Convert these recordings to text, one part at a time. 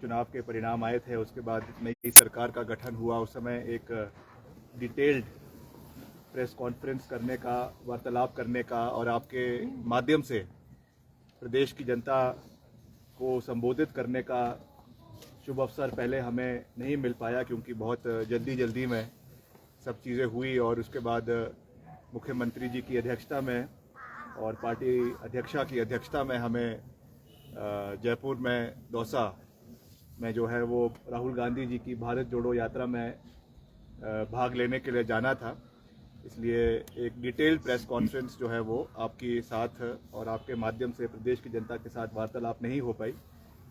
चुनाव के परिणाम आए थे, उसके बाद नई सरकार का गठन हुआ, उस समय एक डिटेल्ड प्रेस कॉन्फ्रेंस करने का, वार्तालाप करने का और आपके माध्यम से प्रदेश की जनता को संबोधित करने का शुभ अवसर पहले हमें नहीं मिल पाया, क्योंकि बहुत जल्दी में सब चीज़ें हुई और उसके बाद मुख्यमंत्री जी की अध्यक्षता में और पार्टी अध्यक्षा की अध्यक्षता में हमें जयपुर में दौसा में जो है वो राहुल गांधी जी की भारत जोड़ो यात्रा में भाग लेने के लिए जाना था। इसलिए एक डिटेल्ड प्रेस कॉन्फ्रेंस जो है वो आपके साथ और आपके माध्यम से प्रदेश की जनता के साथ वार्तालाप नहीं हो पाई।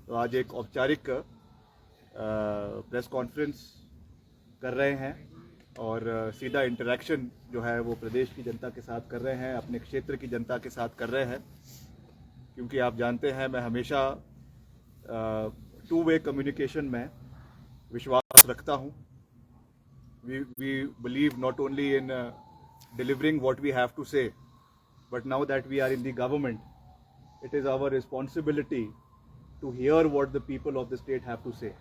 तो आज एक औपचारिक प्रेस कॉन्फ्रेंस कर रहे हैं और सीधा इंटरेक्शन जो है वो प्रदेश की जनता के साथ कर रहे हैं, अपने क्षेत्र की जनता के साथ कर रहे हैं, क्योंकि आप जानते हैं मैं हमेशा टू वे कम्युनिकेशन में विश्वास रखता हूँ। We believe not only in delivering what we have to say, but now that we are in the government, it is our responsibility to hear what the people of the state have to say.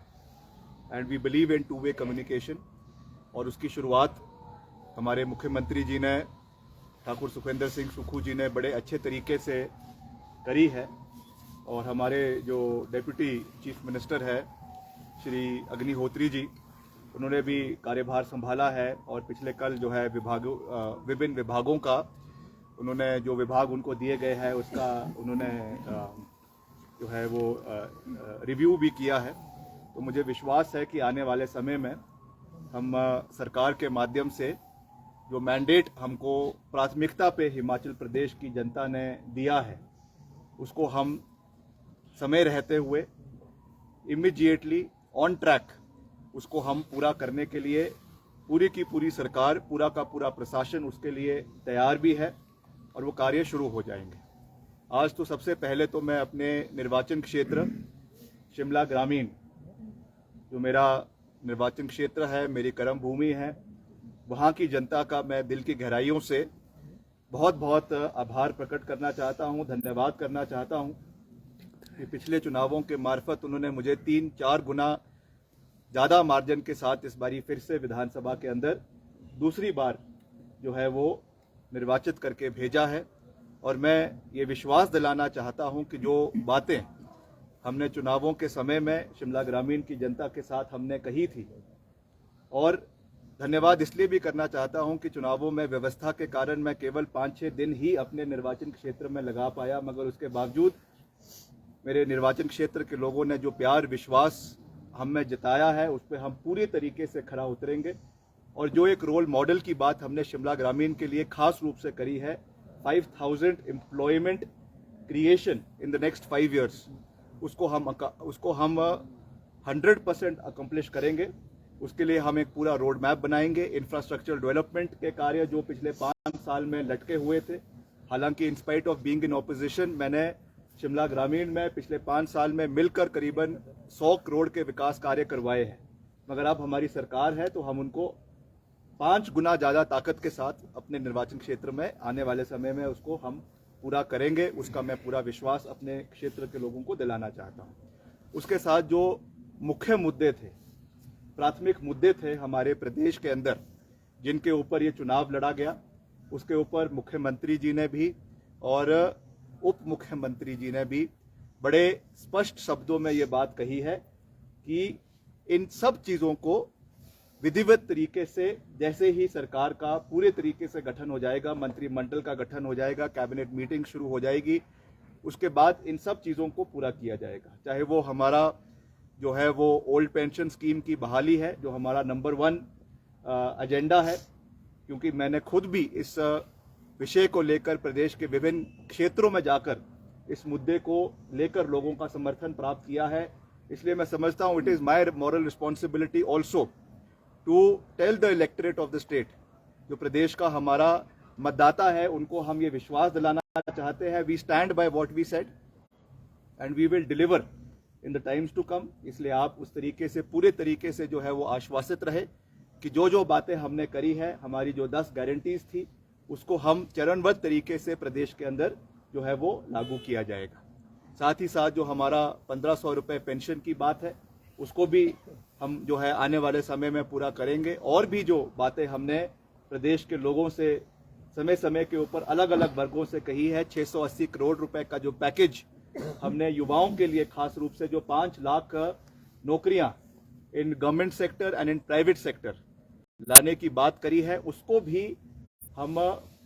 And we believe in two-way communication. और उसकी शुरुआत हमारे मुख्यमंत्री जी ने, ठाकुर सुखविंदर सिंह सुक्खू जी ने बड़े अच्छे तरीके से करी है और हमारे जो डेप्यूटी चीफ मिनिस्टर है श्री अग्निहोत्री जी, उन्होंने भी कार्यभार संभाला है और पिछले कल जो है विभिन्न विभागों का उन्होंने जो विभाग उनको दिए गए हैं उसका उन्होंने जो है वो रिव्यू भी किया है। तो मुझे विश्वास है कि आने वाले समय में हम सरकार के माध्यम से जो मैंडेट हमको प्राथमिकता पे हिमाचल प्रदेश की जनता ने दिया है उसको हम समय रहते हुए इमीडिएटली ऑन ट्रैक उसको हम पूरा करने के लिए पूरी की पूरी सरकार, पूरा का पूरा प्रशासन उसके लिए तैयार भी है और वो कार्य शुरू हो जाएंगे। आज तो सबसे पहले तो मैं अपने निर्वाचन क्षेत्र शिमला ग्रामीण, जो मेरा निर्वाचन क्षेत्र है, मेरी कर्म भूमि है, वहाँ की जनता का मैं दिल की गहराइयों से बहुत बहुत आभार प्रकट करना चाहता हूँ, धन्यवाद करना चाहता हूँ कि पिछले चुनावों के मार्फत उन्होंने मुझे 3-4 गुना ज़्यादा मार्जिन के साथ इस बारी फिर से विधानसभा के अंदर दूसरी बार जो है वो निर्वाचित करके भेजा है। और मैं ये विश्वास दिलाना चाहता हूं कि जो बातें हमने चुनावों के समय में शिमला ग्रामीण की जनता के साथ हमने कही थी, और धन्यवाद इसलिए भी करना चाहता हूं कि चुनावों में व्यवस्था के कारण मैं केवल 5-6 दिन ही अपने निर्वाचन क्षेत्र में लगा पाया, मगर उसके बावजूद मेरे निर्वाचन क्षेत्र के लोगों ने जो प्यार विश्वास हमें जताया है उस पर हम पूरी तरीके से खरा उतरेंगे। और जो एक रोल मॉडल की बात हमने शिमला ग्रामीण के लिए खास रूप से करी है, 5000 employment creation in the next 5 years, उसको हम 100% अकम्प्लिश करेंगे। उसके लिए हम एक पूरा रोड मैप बनाएंगे। इंफ्रास्ट्रक्चर डेवलपमेंट के कार्य जो पिछले 5 साल में लटके हुए थे, हालांकि in spite of being in opposition मैंने शिमला ग्रामीण में पिछले 5 साल में मिलकर करीबन 100 करोड़ के विकास कार्य करवाए हैं, मगर अब हमारी सरकार है तो हम उनको 5 गुना ज़्यादा ताकत के साथ अपने निर्वाचन क्षेत्र में आने वाले समय में उसको हम पूरा करेंगे। उसका मैं पूरा विश्वास अपने क्षेत्र के लोगों को दिलाना चाहता हूँ। उसके साथ जो मुख्य मुद्दे थे, प्राथमिक मुद्दे थे हमारे प्रदेश के अंदर, जिनके ऊपर ये चुनाव लड़ा गया, उसके ऊपर मुख्यमंत्री जी ने भी और उप मुख्यमंत्री जी ने भी बड़े स्पष्ट शब्दों में ये बात कही है कि इन सब चीज़ों को विधिवत तरीके से, जैसे ही सरकार का पूरे तरीके से गठन हो जाएगा, मंत्रिमंडल का गठन हो जाएगा, कैबिनेट मीटिंग शुरू हो जाएगी, उसके बाद इन सब चीज़ों को पूरा किया जाएगा। चाहे वो हमारा जो है वो ओल्ड पेंशन स्कीम की बहाली है, जो हमारा नंबर 1 एजेंडा है, क्योंकि मैंने खुद भी इस विषय को लेकर प्रदेश के विभिन्न क्षेत्रों में जाकर इस मुद्दे को लेकर लोगों का समर्थन प्राप्त किया है। इसलिए मैं समझता हूँ it is my moral responsibility also to tell the electorate of the state, जो प्रदेश का हमारा मतदाता है, उनको हम ये विश्वास दिलाना चाहते हैं, we stand by what we said and we will deliver in the times to come. इसलिए आप उस तरीके से पूरे तरीके से जो है वो आश्वासित रहे कि जो बातें हमने करी है, हमारी जो 10 गारंटीज थी, उसको हम चरणबद्ध तरीके से प्रदेश के अंदर जो है वो लागू किया जाएगा। साथ ही साथ जो हमारा 1500 रुपये पेंशन की बात है, उसको भी हम जो है आने वाले समय में पूरा करेंगे। और भी जो बातें हमने प्रदेश के लोगों से समय समय के ऊपर अलग अलग वर्गों से कही है, 680 करोड़ रुपए का जो पैकेज हमने युवाओं के लिए खास रूप से जो 5 लाख नौकरियां in government sector and in private sector लाने की बात करी है, उसको भी हम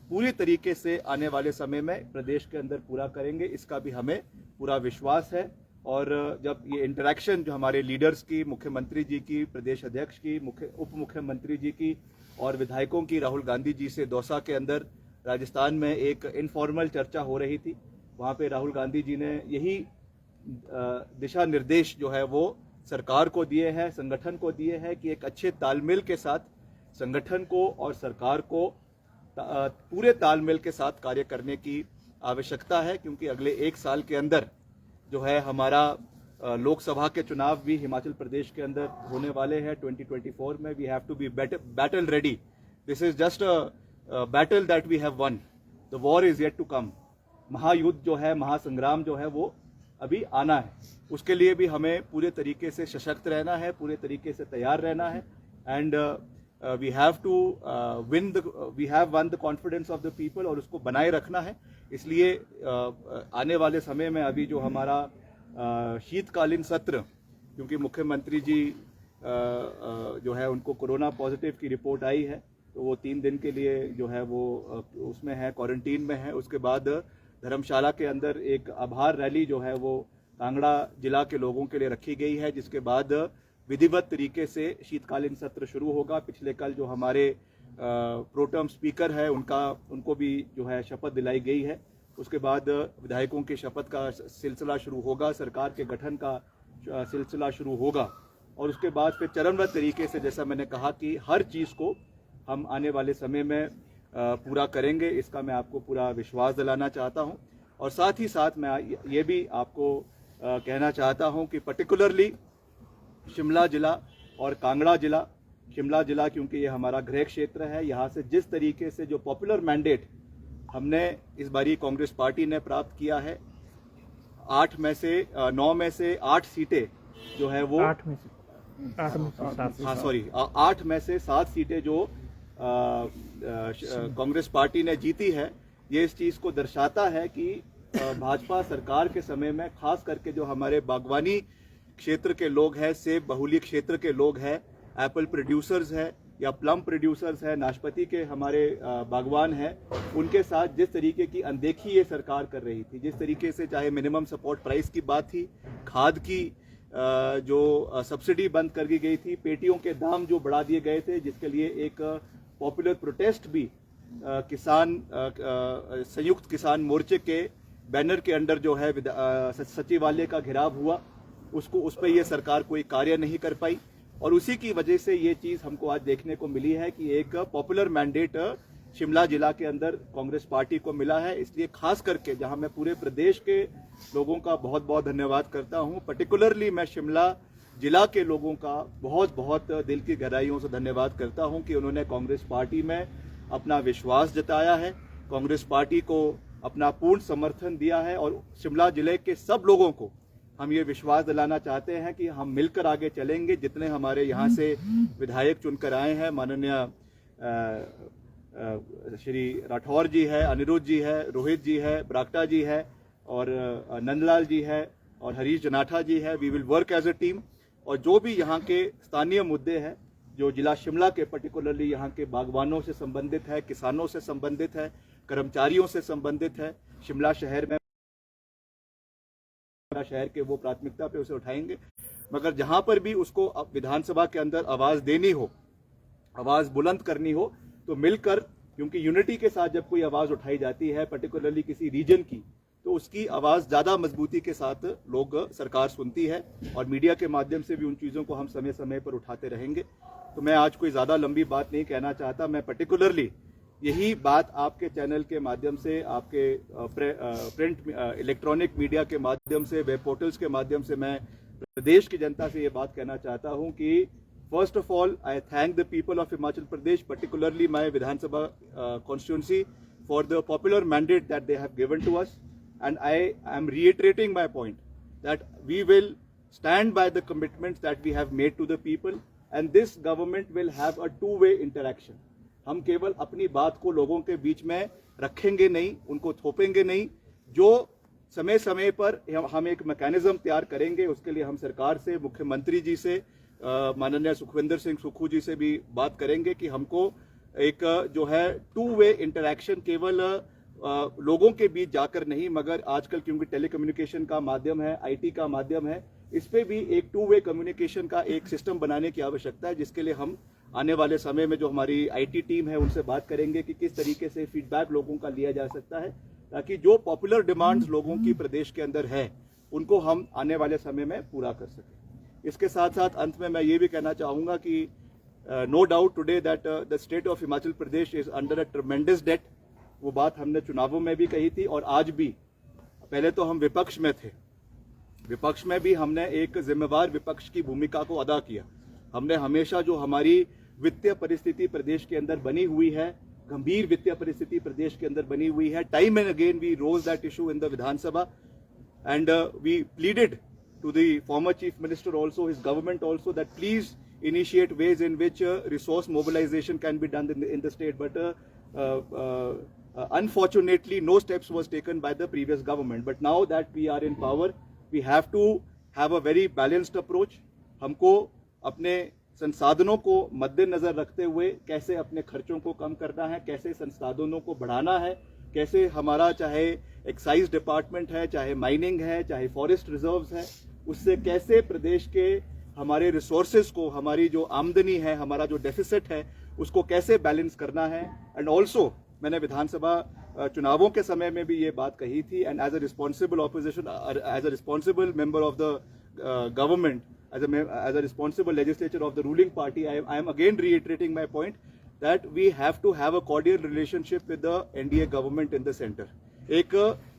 पूरी तरीके से आने वाले समय में प्रदेश के अंदर पूरा करेंगे। इसका भी हमें पूरा विश्वास है। और जब ये इंटरेक्शन जो हमारे लीडर्स की, मुख्यमंत्री जी की, प्रदेश अध्यक्ष की, उप मुख्यमंत्री जी की और विधायकों की राहुल गांधी जी से दौसा के अंदर राजस्थान में एक इनफॉर्मल चर्चा हो रही थी, वहाँ पे राहुल गांधी जी ने यही दिशा निर्देश जो है वो सरकार को दिए हैं, संगठन को दिए हैं कि एक अच्छे तालमेल के साथ संगठन को और सरकार को पूरे तालमेल के साथ कार्य करने की आवश्यकता है, क्योंकि अगले 1 साल के अंदर जो है हमारा लोकसभा के चुनाव भी हिमाचल प्रदेश के अंदर होने वाले हैं 2024 में। We have to be battle ready. This is just a battle that we have won, the war is yet to come. महायुद्ध जो है, महासंग्राम जो है वो अभी आना है। उसके लिए भी हमें पूरे तरीके से सशक्त रहना है, पूरे तरीके से तैयार रहना है। And we have won the confidence of the people, और उसको बनाए रखना है। इसलिए आने वाले समय में अभी जो हमारा शीतकालीन सत्र, क्योंकि मुख्यमंत्री जी जो है उनको कोरोना पॉजिटिव की रिपोर्ट आई है, तो वो 3 दिन के लिए जो है वो उसमें है, क्वारंटीन में है। उसके बाद धर्मशाला के अंदर एक आभार रैली जो है वो कांगड़ा जिला के लोगों के लिए रखी गई है, जिसके बाद विधिवत तरीके से शीतकालीन सत्र शुरू होगा। पिछले कल जो हमारे प्रोटर्म स्पीकर है उनको भी जो है शपथ दिलाई गई है। उसके बाद विधायकों के शपथ का सिलसिला शुरू होगा, सरकार के गठन का सिलसिला शुरू होगा, और उसके बाद फिर चरणबद्ध तरीके से, जैसा मैंने कहा कि हर चीज़ को हम आने वाले समय में पूरा करेंगे। इसका मैं आपको पूरा विश्वास दिलाना चाहता हूं। और साथ ही साथ मैं ये भी आपको कहना चाहता हूं कि पर्टिकुलरली शिमला जिला और कांगड़ा जिला, शिमला जिला क्योंकि ये हमारा गृह क्षेत्र है, यहाँ से जिस तरीके से जो पॉपुलर मैंडेट हमने इस बारी कांग्रेस पार्टी ने प्राप्त किया है, 9 में से 8 सीटें जो है वो 8 में से 7 सीटें जो कांग्रेस पार्टी ने जीती है। ये इस चीज़ को दर्शाता है कि भाजपा सरकार के समय में खास करके जो हमारे बागवानी क्षेत्र के लोग हैं, सेब बहुली क्षेत्र के लोग हैं, एप्पल प्रोड्यूसर्स हैं या प्लम प्रोड्यूसर्स हैं, नाशपाती के हमारे बागवान हैं, उनके साथ जिस तरीके की अनदेखी ये सरकार कर रही थी, जिस तरीके से चाहे मिनिमम सपोर्ट प्राइस की बात थी, खाद की जो सब्सिडी बंद कर दी गई थी, पेटियों के दाम जो बढ़ा दिए गए थे, जिसके लिए एक पॉपुलर प्रोटेस्ट भी संयुक्त किसान मोर्चे के बैनर के अंडर जो है सचिवालय का घेराव हुआ, उस पर ये सरकार कोई कार्य नहीं कर पाई। और उसी की वजह से ये चीज़ हमको आज देखने को मिली है कि एक पॉपुलर मैंडेट शिमला जिला के अंदर कांग्रेस पार्टी को मिला है। इसलिए खास करके जहां मैं पूरे प्रदेश के लोगों का बहुत बहुत धन्यवाद करता हूं, पर्टिकुलरली मैं शिमला जिला के लोगों का बहुत बहुत दिल की गहराइयों से धन्यवाद करता हूं कि उन्होंने कांग्रेस पार्टी में अपना विश्वास जताया है, कांग्रेस पार्टी को अपना पूर्ण समर्थन दिया है। और शिमला जिले के सब लोगों को हम ये विश्वास दिलाना चाहते हैं कि हम मिलकर आगे चलेंगे। जितने हमारे यहाँ से विधायक चुनकर आए हैं, माननीय श्री राठौर जी है, अनिरुद्ध जी है, रोहित जी है, बरागटा जी है, और नंदलाल जी है, और हरीश जनाठा जी है। We will work as a team. और जो भी यहाँ के स्थानीय मुद्दे हैं, जो जिला शिमला के पर्टिकुलरली यहाँ के बागवानों से संबंधित है, किसानों से संबंधित है, कर्मचारियों से संबंधित है, शिमला शहर में शहर के वो प्राथमिकता पे उसे उठाएंगे। मगर जहां पर भी उसको विधानसभा के अंदर आवाज देनी हो, आवाज बुलंद करनी हो, तो मिलकर, क्योंकि यूनिटी के साथ जब कोई आवाज उठाई जाती है पर्टिकुलरली किसी रीजन की, तो उसकी आवाज ज्यादा मजबूती के साथ लोग सरकार सुनती है। और मीडिया के माध्यम से भी उन चीजों को हम समय समय पर उठाते रहेंगे। तो मैं आज कोई ज्यादा लंबी बात नहीं कहना चाहता। मैं पर्टिकुलरली यही बात आपके चैनल के माध्यम से, आपके प्रिंट इलेक्ट्रॉनिक मीडिया के माध्यम से, वेब पोर्टल्स के माध्यम से मैं प्रदेश की जनता से ये बात कहना चाहता हूं कि first of all I thank the people of Himachal Pradesh, particularly my Vidhansabha constituency, for the popular mandate that they have given to us, and I am reiterating my point that we will stand by the commitments that we have made to the people, and this government will have a two-way interaction. हम केवल अपनी बात को लोगों के बीच में रखेंगे नहीं, उनको थोपेंगे नहीं। जो समय समय पर हम एक मैकेनिज्म तैयार करेंगे, उसके लिए हम सरकार से, मुख्यमंत्री जी से, माननीय सुखविंदर सिंह सुक्खू जी से भी बात करेंगे कि हमको एक जो है टू वे इंटरैक्शन केवल लोगों के बीच जाकर नहीं, मगर आजकल क्योंकि टेलीकम्युनिकेशन का माध्यम है, आईटी का माध्यम है, इस पे भी एक टू वे कम्युनिकेशन का एक सिस्टम बनाने की आवश्यकता है, जिसके लिए हम आने वाले समय में जो हमारी आईटी टीम है उनसे बात करेंगे कि किस तरीके से फीडबैक लोगों का लिया जा सकता है, ताकि जो पॉपुलर डिमांड्स लोगों की प्रदेश के अंदर है उनको हम आने वाले समय में पूरा कर सकें। इसके साथ साथ अंत में मैं ये भी कहना चाहूँगा कि no doubt today that the state of Himachal Pradesh is under a tremendous debt. वो बात हमने चुनावों में भी कही थी और आज भी। पहले तो हम विपक्ष में थे, विपक्ष में भी हमने एक जिम्मेवार विपक्ष की भूमिका को अदा किया। हमने हमेशा जो हमारी वित्तीय परिस्थिति प्रदेश के अंदर बनी हुई है, गंभीर वित्तीय परिस्थिति प्रदेश के अंदर बनी हुई है, time and again we rose that issue in the Vidhansabha and we pleaded to the former chief minister also, his government also, that please initiate ways in which resource mobilization can be done in the state. But unfortunately, no steps was taken by the previous government. But now that we are in power, we have to have a very balanced approach. हमको अपने संसाधनों को मद्देनजर रखते हुए कैसे अपने खर्चों को कम करना है, कैसे संसाधनों को बढ़ाना है, कैसे हमारा चाहे एक्साइज डिपार्टमेंट है, चाहे माइनिंग है, चाहे फॉरेस्ट रिजर्व्स है, उससे कैसे प्रदेश के हमारे रिसोर्सेज को, हमारी जो आमदनी है, हमारा जो डेफिसिट है, उसको कैसे बैलेंस करना है। एंड ऑल्सो मैंने विधानसभा चुनावों के समय में भी ये बात कही थी, and as a responsible opposition, as a responsible member of the government, as a responsible legislature of the ruling party, I am again reiterating my point that we have to have a cordial relationship with the NDA government in the center. एक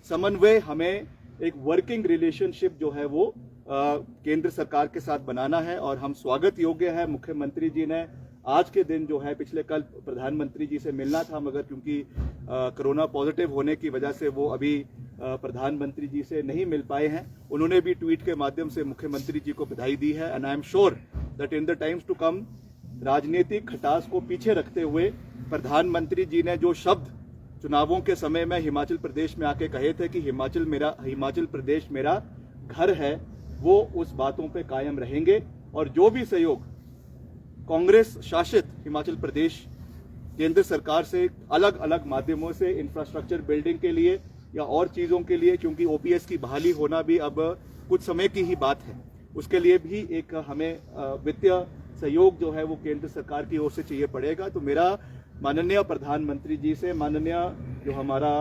समन्वय, हमें एक working relationship जो है वो केंद्र सरकार के साथ बनाना है, और हम स्वागत योग्य है। मुख्यमंत्री जी ने आज के दिन जो है, पिछले कल प्रधानमंत्री जी से मिलना था, मगर क्योंकि कोरोना पॉजिटिव होने की वजह से वो अभी प्रधानमंत्री जी से नहीं मिल पाए हैं। उन्होंने भी ट्वीट के माध्यम से मुख्यमंत्री जी को बधाई दी है। And I am sure that in the times to come, राजनीतिक खटास को पीछे रखते हुए प्रधानमंत्री जी ने जो शब्द चुनावों के समय में हिमाचल प्रदेश में आके कहे थे कि हिमाचल प्रदेश मेरा घर है, वो उस बातों पे कायम रहेंगे। और जो भी सहयोग कांग्रेस शासित हिमाचल प्रदेश केंद्र सरकार से अलग अलग माध्यमों से इंफ्रास्ट्रक्चर बिल्डिंग के लिए या और चीजों के लिए, क्योंकि ओपीएस की बहाली होना भी अब कुछ समय की ही बात है, उसके लिए भी एक हमें वित्तीय सहयोग जो है वो केंद्र सरकार की ओर से चाहिए पड़ेगा। तो मेरा माननीय प्रधानमंत्री जी से, माननीय जो हमारा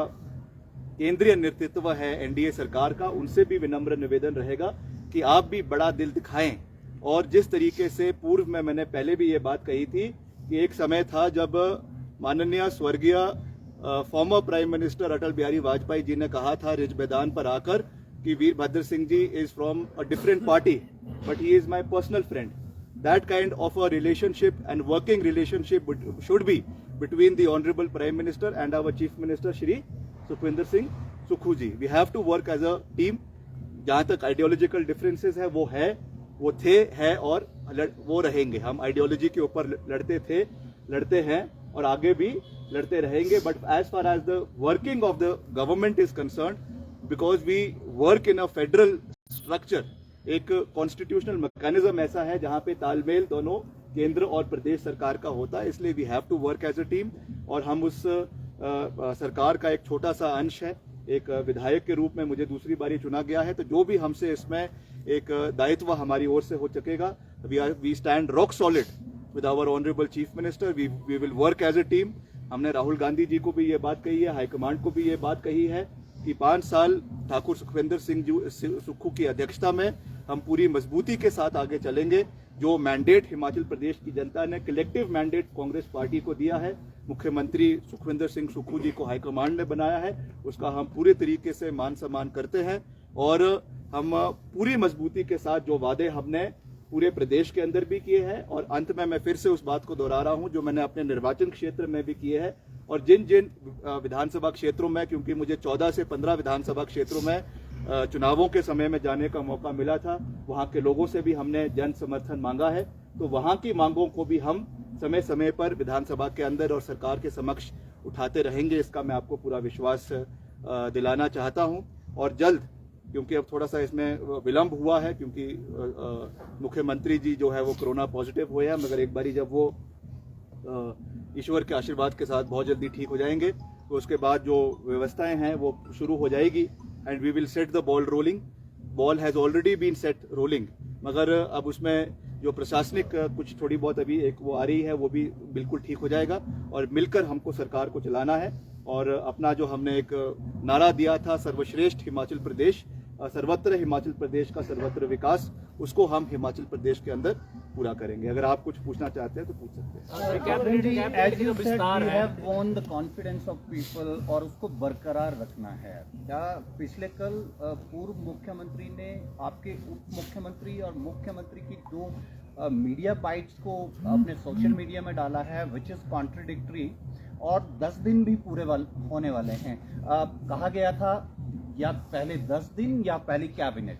केंद्रीय नेतृत्व है एनडीए सरकार का, उनसे भी विनम्र निवेदन रहेगा कि आप भी बड़ा दिल दिखाएं। और जिस तरीके से पूर्व में मैंने पहले भी ये बात कही थी कि एक समय था जब माननीय स्वर्गीय former prime minister Atal Bihari Vajpayee ji ने कहा था रिज मैदान पर आकर कि Virbhadra Singh ji is from a different party but he is my personal friend. That kind of a relationship and working relationship should be between the honourable prime minister and our chief minister Shri Sukhvinder Singh Sukhu ji. We have to work as a team. जहां तक ideological differences है, वो थे, है और वो रहेंगे। हम आइडियोलॉजी के ऊपर लड़ते थे, लड़ते हैं और आगे भी लड़ते रहेंगे। But as far as the working of the government is concerned, because we work in a federal structure, एक कॉन्स्टिट्यूशनल मैकेनिज्म ऐसा है जहां पे तालमेल दोनों केंद्र और प्रदेश सरकार का होता है, इसलिए we have to work as a team. और हम उस सरकार का एक छोटा सा अंश है। एक विधायक के रूप में मुझे दूसरी बारी चुना गया है, तो जो भी हमसे इसमें एक दायित्व हमारी ओर से हो सकेगा, we stand rock solid with our honourable chief minister. We will work as a team. हमने राहुल गांधी जी को भी ये बात कही है, हाईकमांड को भी ये बात कही है कि 5 साल ठाकुर सुखविंदर सिंह सुक्खू की अध्यक्षता में हम पूरी मजबूती के साथ आगे चलेंगे। जो मैंडेट हिमाचल प्रदेश की जनता ने, कलेक्टिव मैंडेट कांग्रेस पार्टी को दिया है, मुख्यमंत्री सुखविंदर सिंह सुक्खू जी को हाईकमांड ने बनाया है, उसका हम पूरे तरीके से मान सम्मान करते हैं। और हम पूरी मजबूती के साथ जो वादे हमने पूरे प्रदेश के अंदर भी किए हैं, और अंत में मैं फिर से उस बात को दोहरा रहा हूं जो मैंने अपने निर्वाचन क्षेत्र में भी किए हैं। और जिन जिन विधानसभा क्षेत्रों में, क्योंकि मुझे 14 से 15 विधानसभा क्षेत्रों में चुनावों के समय में जाने का मौका मिला था, वहाँ के लोगों से भी हमने जन समर्थन मांगा है। तो वहाँ की मांगों को भी हम समय समय पर विधानसभा के अंदर और सरकार के समक्ष उठाते रहेंगे, इसका मैं आपको पूरा विश्वास दिलाना चाहता हूँ। और जल्द, क्योंकि अब थोड़ा सा इसमें विलंब हुआ है, क्योंकि मुख्यमंत्री जी जो है वो कोरोना पॉजिटिव हुए हैं, मगर एक बारी जब वो ईश्वर के आशीर्वाद के साथ बहुत जल्दी ठीक हो जाएंगे तो उसके बाद जो व्यवस्थाएं हैं वो शुरू हो जाएगी and we will set the ball rolling. Ball has already been set rolling, मगर अब उसमें जो प्रशासनिक कुछ थोड़ी बहुत अभी एक वो आ रही है, वो भी बिल्कुल ठीक हो जाएगा और मिलकर हमको सरकार को चलाना है। और अपना जो हमने एक नारा दिया था, सर्वश्रेष्ठ हिमाचल प्रदेश, सर्वत्र हिमाचल प्रदेश का सर्वत्र विकास, उसको हम हिमाचल प्रदेश के अंदर पूरा करेंगे। अगर आप कुछ पूछना चाहते हैं तो पूछ सकते हैं। कॉन्फिडेंस ऑफ पीपल और उसको बरकरार रखना है। क्या पिछले कल पूर्व मुख्यमंत्री ने आपके उप मुख्यमंत्री और मुख्यमंत्री की दो मीडिया बाइट्स को अपने सोशल मीडिया में डाला है, विच इज कॉन्ट्रडिक्टरी, और 10 दिन भी पूरे होने वाले हैं। कहा गया था या पहले 10 दिन या पहली कैबिनेट,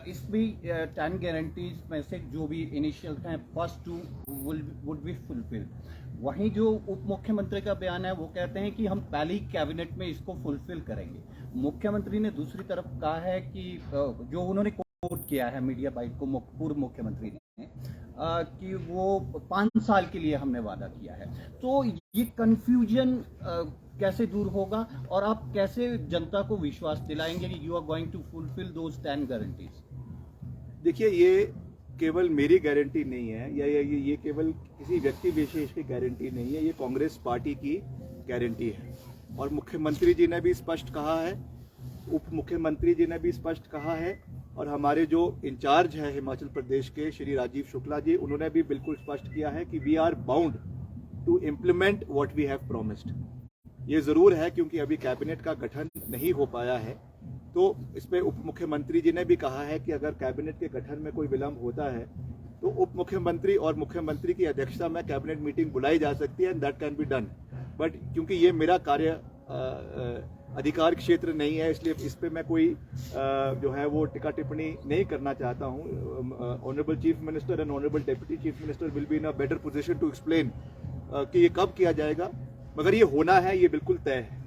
इस भी 10 गारंटीज में से जो भी इनिशियल हैं, फर्स्ट 2 वुड बी फुलफिल। वहीं जो उप मुख्यमंत्री का बयान है वो कहते हैं कि हम पहली कैबिनेट में इसको फुलफिल करेंगे। मुख्यमंत्री ने दूसरी तरफ कहा है कि जो उन्होंने कोट किया है मीडिया बाइट को पूर्व मुख्यमंत्री ने, कि वो 5 साल के लिए हमने वादा किया है। तो ये कंफ्यूजन कैसे दूर होगा और आप कैसे जनता को विश्वास दिलाएंगे कि you are going to fulfil those 10 guarantees? देखिए, ये केवल मेरी गारंटी नहीं है या ये केवल किसी व्यक्ति विशेष की गारंटी नहीं है, ये कांग्रेस पार्टी की गारंटी है। और मुख्यमंत्री जी ने भी स्पष्ट कहा है, उप मुख्यमंत्री जी ने भी स्पष्ट कहा है, और हमारे जो इंचार्ज है हिमाचल प्रदेश के श्री राजीव शुक्ला जी, उन्होंने भी बिल्कुल स्पष्ट किया है कि we are bound to implement what we have promised. ये जरूर है क्योंकि अभी कैबिनेट का गठन नहीं हो पाया है, तो इसमें उप मुख्यमंत्री जी ने भी कहा है कि अगर कैबिनेट के गठन में कोई विलंब होता है तो उप मुख्यमंत्री और मुख्यमंत्री की अध्यक्षता में कैबिनेट मीटिंग बुलाई जा सकती है and that can be done. But क्योंकि ये मेरा कार्य अधिकार क्षेत्र नहीं है, इसलिए इस पे मैं कोई जो है वो टिक्का टिप्पणी नहीं करना चाहता हूँ। Honourable chief minister and honourable deputy chief minister will be in a better position to explain कि ये कब किया जाएगा, मगर ये होना है, ये बिल्कुल तय है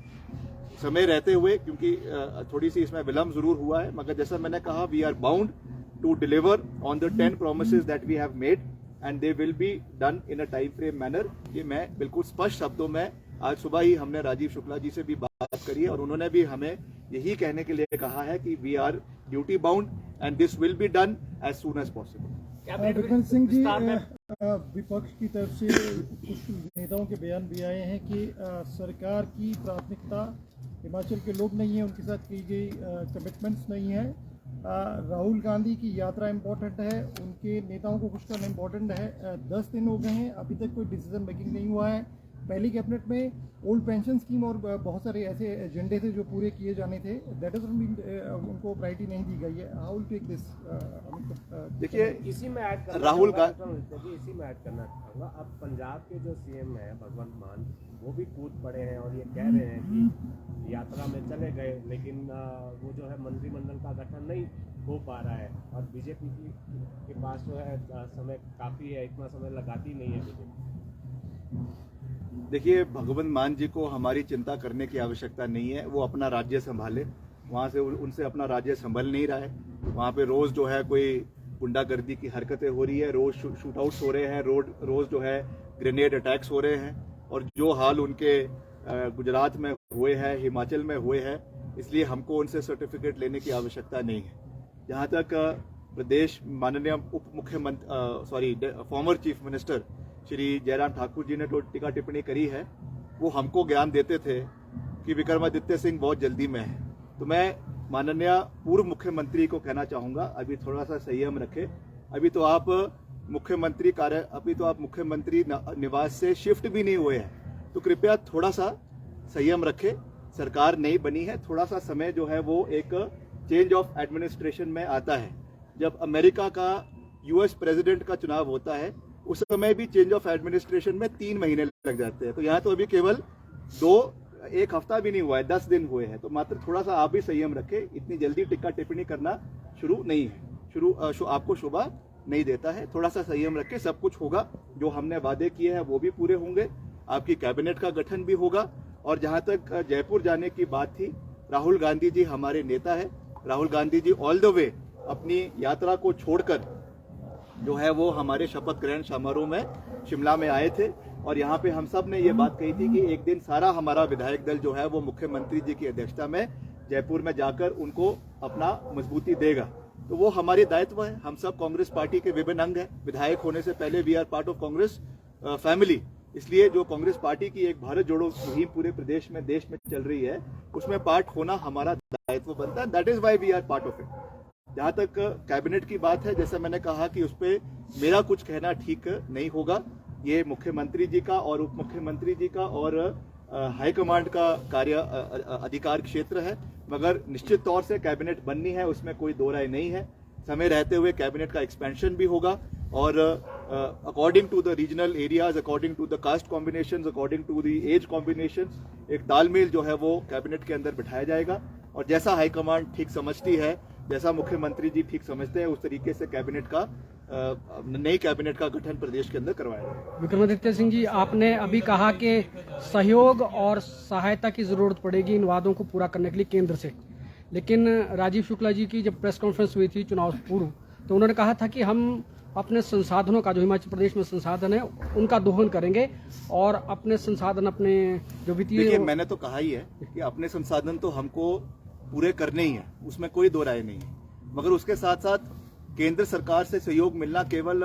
समय रहते हुए, क्योंकि थोड़ी सी इसमें विलंब जरूर हुआ है, मगर जैसा मैंने कहा, we are bound to deliver on the 10 promises that we have made and they will be done in a time frame manner. ये मैं बिल्कुल स्पष्ट शब्दों में, आज सुबह ही हमने राजीव शुक्ला जी से भी बात करी है और उन्होंने भी हमें यही कहने के लिए कहा है कि we are duty bound and this will be done as soon as possible. Vikram Singh ji, विपक्ष की तरफ से कुछ नेताओं के बयान भी आए हैं कि सरकार की प्राथमिकता हिमाचल के लोग नहीं है, उनके साथ की गई कमिटमेंट्स नहीं है। राहुल गांधी की यात्रा इम्पोर्टेंट है, उनके नेताओं को कुछ करना इम्पोर्टेंट है। 10 दिन हो गए हैं, अभी तक कोई डिसीजन मेकिंग नहीं हुआ है। पहली कैबिनेट में ओल्ड पेंशन स्कीम और बहुत सारे ऐसे एजेंडे थे जो पूरे किए जाने थे, दैट इज उनको प्रायोरिटी नहीं दी गई है। How will take this? देखिए, इसी में ऐड करना राहुल इसी में ऐड करना चाहूँगा, अब पंजाब के जो सीएम हैं भगवंत मान, वो भी कूद पड़े हैं और ये कह रहे हैं कि यात्रा में चले गए, लेकिन वो जो है मंत्रिमंडल का गठन नहीं हो पा रहा है और बीजेपी के पास जो है समय काफ़ी है, इतना समय लगाती नहीं है बीजेपी। देखिए, भगवंत मान जी को हमारी चिंता करने की आवश्यकता नहीं है, वो अपना राज्य संभाले। वहाँ से उनसे अपना राज्य संभल नहीं रहा है। वहाँ पे रोज़ जो है कोई गुंडागर्दी की हरकतें हो रही है, रोज़ शूटआउट्स हो रहे हैं, रोज़ जो है ग्रेनेड अटैक्स हो रहे हैं, और जो हाल उनके गुजरात में हुए हैं, हिमाचल में हुए हैं, इसलिए हमको उनसे सर्टिफिकेट लेने की आवश्यकता नहीं है। जहाँ तक प्रदेश माननीय उप मुख्यमंत्री former chief minister Shri Jairam Thakur ji ने जो टिक्का टिप्पणी करी है, वो हमको ज्ञान देते थे कि विक्रमादित्य सिंह बहुत जल्दी में है। तो मैं माननीय पूर्व मुख्यमंत्री को कहना चाहूँगा, अभी थोड़ा सा संयम रखें। अभी तो आप मुख्यमंत्री निवास से शिफ्ट भी नहीं हुए हैं, तो कृपया थोड़ा सा संयम रखें। सरकार नई बनी है, थोड़ा सा समय जो है वो एक चेंज ऑफ एडमिनिस्ट्रेशन में आता है। जब अमेरिका का यूएस प्रेसिडेंट का चुनाव होता है, उस समय भी चेंज ऑफ एडमिनिस्ट्रेशन में 3 महीने लग जाते हैं। तो यहाँ तो अभी केवल 2 1 हफ्ता भी नहीं हुआ है, 10 दिन हुए हैं, तो मात्र थोड़ा सा आप भी संयम रखें। इतनी जल्दी टिक्का टिप्पणी करना शुरू नहीं है, आपको शोभा नहीं देता है। थोड़ा सा संयम रखें, सब कुछ होगा, जो हमने वादे किए हैं वो भी पूरे होंगे, आपकी कैबिनेट का गठन भी होगा। और जहां तक जयपुर जाने की बात थी, राहुल गांधी जी हमारे नेता है। Rahul Gandhi ji all the way अपनी यात्रा को छोड़कर जो है वो हमारे शपथ ग्रहण समारोह में शिमला में आए थे, और यहाँ पे हम सब ने ये बात कही थी कि एक दिन सारा हमारा विधायक दल जो है वो मुख्यमंत्री जी की अध्यक्षता में जयपुर में जाकर उनको अपना मजबूती देगा। तो वो हमारी दायित्व है। हम सब कांग्रेस पार्टी के विभिन्न अंग हैं। विधायक होने से पहले we are part of Congress family, इसलिए जो कांग्रेस पार्टी की एक भारत जोड़ो मुहिम पूरे प्रदेश में, देश में चल रही है, उसमें पार्ट होना हमारा दायित्व बनता है। That is why we are part of it. जहां तक कैबिनेट की बात है, जैसे मैंने कहा कि उस पर मेरा कुछ कहना ठीक नहीं होगा। ये मुख्यमंत्री जी का और उप मुख्यमंत्री जी का और हाईकमांड का कार्य अधिकार क्षेत्र है, मगर निश्चित तौर से कैबिनेट बननी है, उसमें कोई दो राय नहीं है। समय रहते हुए कैबिनेट का एक्सपेंशन भी होगा, और according to the regional areas, according to the caste combinations, according to the age combinations, एक तालमेल जो है वो कैबिनेट के अंदर बिठाया जाएगा। और जैसा हाईकमांड ठीक समझती है, जैसा मुख्यमंत्री जी ठीक समझते हैं, उस तरीके से कैबिनेट का नई कैबिनेट का गठन प्रदेश के अंदर करवाया जाएगा। विक्रमादित्य सिंह जी, आपने अभी कहा कि सहयोग और सहायता की जरूरत पड़ेगी इन वादों को पूरा करने के लिए केंद्र से, लेकिन राजीव शुक्ला जी की जब प्रेस कॉन्फ्रेंस हुई थी चुनाव पूर्व, तो उन्होंने कहा था कि हम अपने संसाधनों का, जो हिमाचल प्रदेश में संसाधन है, उनका दोहन करेंगे और अपने संसाधन, अपने जो वित्तीय, देखिए मैंने तो कहा ही है कि अपने संसाधन तो हमको पूरे करने ही है, उसमें कोई दो राय नहीं है, मगर उसके साथ साथ केंद्र सरकार से सहयोग मिलना केवल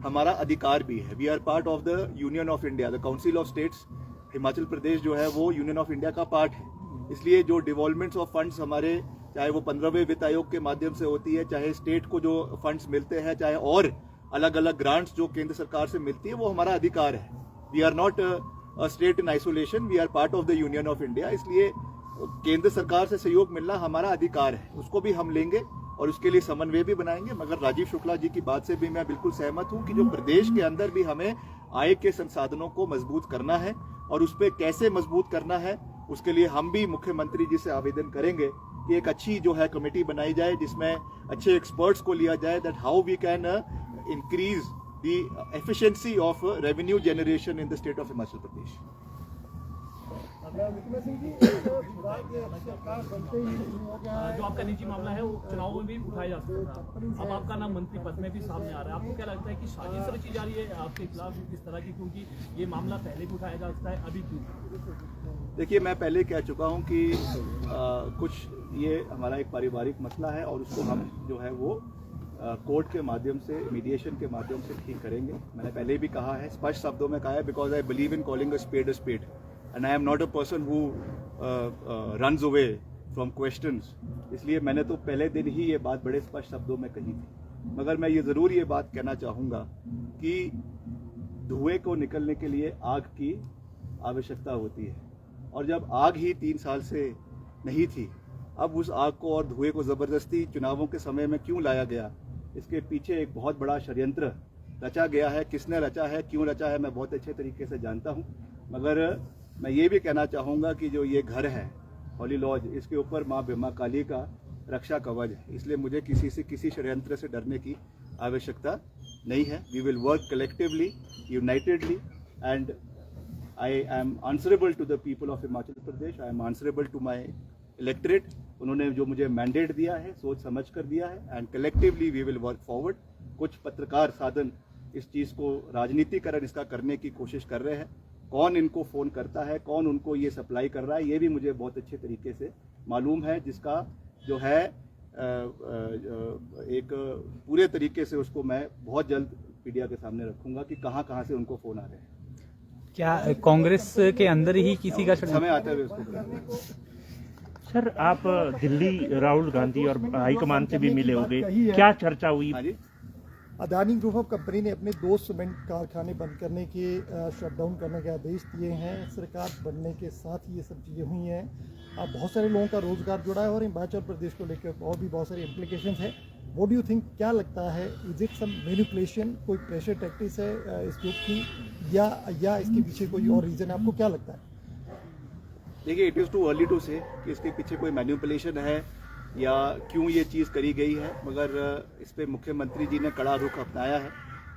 हमारा अधिकार भी है। We are part of the union of India, the council of states. Himachal Pradesh जो है वो यूनियन ऑफ इंडिया का पार्ट है, इसलिए जो डिवॉल्वमेंट्स ऑफ फंड्स हमारे, चाहे वो 15वें वित्त आयोग के माध्यम से होती है, चाहे स्टेट को जो फंड्स मिलते हैं, चाहे और अलग अलग ग्रांट्स जो केंद्र सरकार से मिलती है, वो हमारा अधिकार है। We are not a state in isolation, we are part of the union of India, इसलिए केंद्र सरकार से सहयोग मिलना हमारा अधिकार है, उसको भी हम लेंगे और उसके लिए समन्वय भी बनाएंगे। मगर राजीव शुक्ला जी की बात से भी मैं बिल्कुल सहमत हूं कि जो प्रदेश के अंदर भी हमें आय के संसाधनों को मजबूत करना है, और उस पर कैसे मजबूत करना है, उसके लिए हम भी मुख्यमंत्री जी से आवेदन करेंगे कि एक अच्छी जो है कमेटी बनाई जाए, जिसमें अच्छे एक्सपर्ट्स को लिया जाए, that how we can increase the efficiency of revenue generation in the state of Himachal Pradesh. जो आपका निजी मामला है वो चुनाव में भी उठाया जा सकता था, अब आपका नाम मंत्री पद में भी सामने आ रहा है, आपको क्या लगता है कि साजिश रची जा रही है आपके खिलाफ इस तरह की, क्योंकि ये मामला पहले भी उठाया जा सकता है, अभी क्यों? देखिए मैं पहले कह चुका हूं कि कुछ ये हमारा एक पारिवारिक मसला है, और उसको हम जो है वो कोर्ट के माध्यम से, मीडिएशन के माध्यम से ठीक करेंगे। मैंने पहले भी कहा है, स्पष्ट शब्दों में कहा है, because I believe in calling a spade and I am not a person who runs away from questions. इसलिए मैंने तो पहले दिन ही ये बात बड़े स्पष्ट शब्दों में कही थी। मगर मैं ये ज़रूर ये बात कहना चाहूँगा कि धुएं को निकलने के लिए आग की आवश्यकता होती है, और जब आग ही 3 साल से नहीं थी, अब उस आग को और धुएं को ज़बरदस्ती चुनावों के समय में क्यों लाया गया, इसके पीछे एक बहुत बड़ा षड्यंत्र रचा गया है। किसने रचा है, क्यों रचा है, मैं बहुत अच्छे तरीके से जानता हूँ। मगर मैं ये भी कहना चाहूँगा कि जो ये घर है हॉली लॉज, इसके ऊपर माँ बिमा काली का रक्षा कवच है, इसलिए मुझे किसी से, किसी षड्यंत्र से डरने की आवश्यकता नहीं है। We will work collectively, unitedly, and I am answerable to the people of Himachal Pradesh, I am answerable to my electorate. उन्होंने जो मुझे मैंडेट दिया है, सोच समझ कर दिया है, and collectively we will work forward. कुछ पत्रकार साधन इस चीज़ को राजनीतिकरण इसका करने की कोशिश कर रहे हैं। कौन इनको फ़ोन करता है, कौन उनको ये सप्लाई कर रहा है, ये भी मुझे बहुत अच्छे तरीके से मालूम है, जिसका जो है एक पूरे तरीके से उसको मैं बहुत जल्द मीडिया के सामने रखूंगा कि कहाँ कहाँ से उनको फ़ोन आ रहे हैं। क्या कांग्रेस के अंदर ही किसी का समय आते हुए उसको करेंगे। सर, आप दिल्ली राहुल गांधी और हाईकमान से भी मिले होंगे, क्या चर्चा हुई? हाँ जी, अदानी ग्रुप ऑफ कंपनी ने अपने 2 सीमेंट कारखाने बंद करने के, शटडाउन करने के आदेश दिए हैं। सरकार बनने के साथ ही ये सब चीज़ें हुई हैं। बहुत सारे लोगों का रोजगार जुड़ा है, और हिमाचल प्रदेश को लेकर और भी बहुत सारी इम्प्लीकेशंस हैं। व्हाट डू यू थिंक, क्या लगता है, इज इट सम मैनिपुलेशन, कोई प्रेशर टैक्टिक्स है इस ग्रुप की, या इसके पीछे कोई और रीज़न है? आपको क्या लगता है? देखिए, it is too early to say कि इसके पीछे कोई मैनिपुलेशन है या क्यों ये चीज़ करी गई है, मगर इस पे मुख्यमंत्री जी ने कड़ा रुख अपनाया है।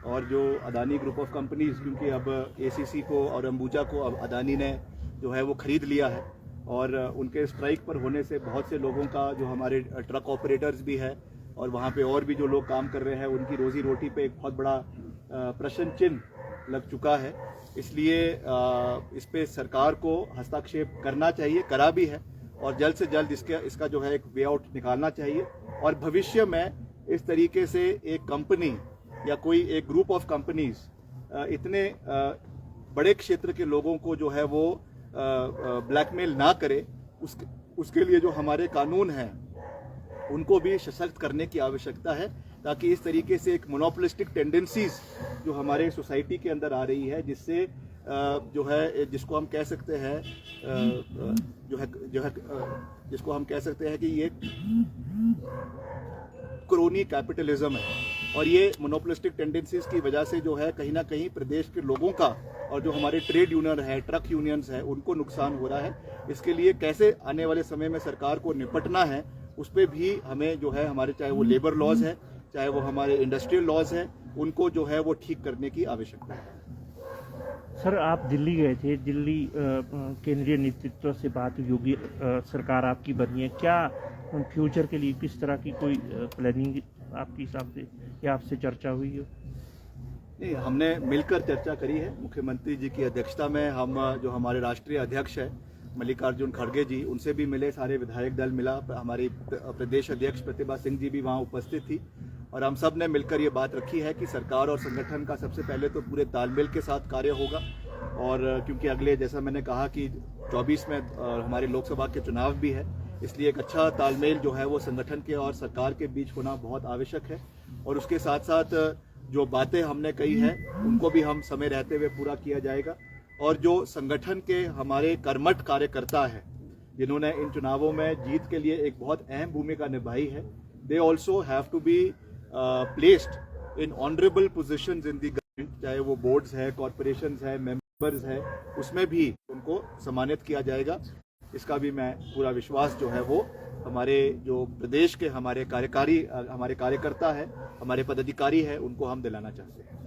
और जो अदानी ग्रुप ऑफ कंपनीज, क्योंकि अब एसीसी को और अंबुजा को अब अदानी ने जो है वो खरीद लिया है, और उनके स्ट्राइक पर होने से बहुत से लोगों का, जो हमारे ट्रक ऑपरेटर्स भी है और वहाँ पे और भी जो लोग काम कर रहे हैं, उनकी रोजी रोटी पे एक बहुत बड़ा प्रश्न चिन्ह लग चुका है। इसलिए इस पे सरकार को हस्तक्षेप करना चाहिए, करा भी है, और जल्द से जल्द इसका जो है एक वे आउट निकालना चाहिए। और भविष्य में इस तरीके से एक कंपनी या कोई एक ग्रुप ऑफ कंपनीज इतने बड़े क्षेत्र के लोगों को जो है वो ब्लैकमेल ना करे, उसके लिए जो हमारे कानून हैं उनको भी सशक्त करने की आवश्यकता है, ताकि इस तरीके से एक मोनोपोलिस्टिक टेंडेंसीज जो हमारे सोसाइटी के अंदर आ रही है, जिससे जो है जिसको हम कह सकते हैं जिसको हम कह सकते हैं कि ये क्रोनी कैपिटलिज्म है, और ये मोनोपोलिस्टिक टेंडेंसीज की वजह से जो है कहीं ना कहीं प्रदेश के लोगों का और जो हमारे ट्रेड यूनियन है, ट्रक यूनियंस है, उनको नुकसान हो रहा है। इसके लिए कैसे आने वाले समय में सरकार को निपटना है, उस पर भी हमें जो है हमारे, चाहे वो लेबर लॉज है, चाहे वो हमारे इंडस्ट्रियल लॉज हैं, उनको जो है वो ठीक करने की आवश्यकता है। सर, आप दिल्ली गए थे, दिल्ली केंद्रीय नेतृत्व से बात होगी, सरकार आपकी बनी है, क्या फ्यूचर के लिए किस तरह की कोई प्लानिंग आपके हिसाब से या आपसे चर्चा हुई है? नहीं, हमने मिलकर चर्चा करी है। मुख्यमंत्री जी की अध्यक्षता में हम, जो हमारे राष्ट्रीय अध्यक्ष है मल्लिकार्जुन खड़गे जी, उनसे भी मिले, सारे विधायक दल मिला, हमारी प्रदेश अध्यक्ष प्रतिभा सिंह जी भी वहाँ उपस्थित थी, और हम सब ने मिलकर ये बात रखी है कि सरकार और संगठन का सबसे पहले तो पूरे तालमेल के साथ कार्य होगा। और क्योंकि अगले, जैसा मैंने कहा कि 24 में हमारे लोकसभा के चुनाव भी है, इसलिए एक अच्छा तालमेल जो है वो संगठन के और सरकार के बीच होना बहुत आवश्यक है। और उसके साथ साथ जो बातें हमने कही हैं उनको भी हम समय रहते हुए पूरा किया जाएगा। और जो संगठन के हमारे कर्मठ कार्यकर्ता हैं, जिन्होंने इन चुनावों में जीत के लिए एक बहुत अहम भूमिका निभाई है, they also have to be placed in honourable positions in the government, चाहे वो बोर्ड्स है, कॉरपोरेशंस है, मेंबर्स है, उसमें भी उनको सम्मानित किया जाएगा। इसका भी मैं पूरा विश्वास जो है वो हमारे जो प्रदेश के हमारे कार्यकर्ता है, हमारे पदाधिकारी है, उनको हम दिलाना चाहते हैं।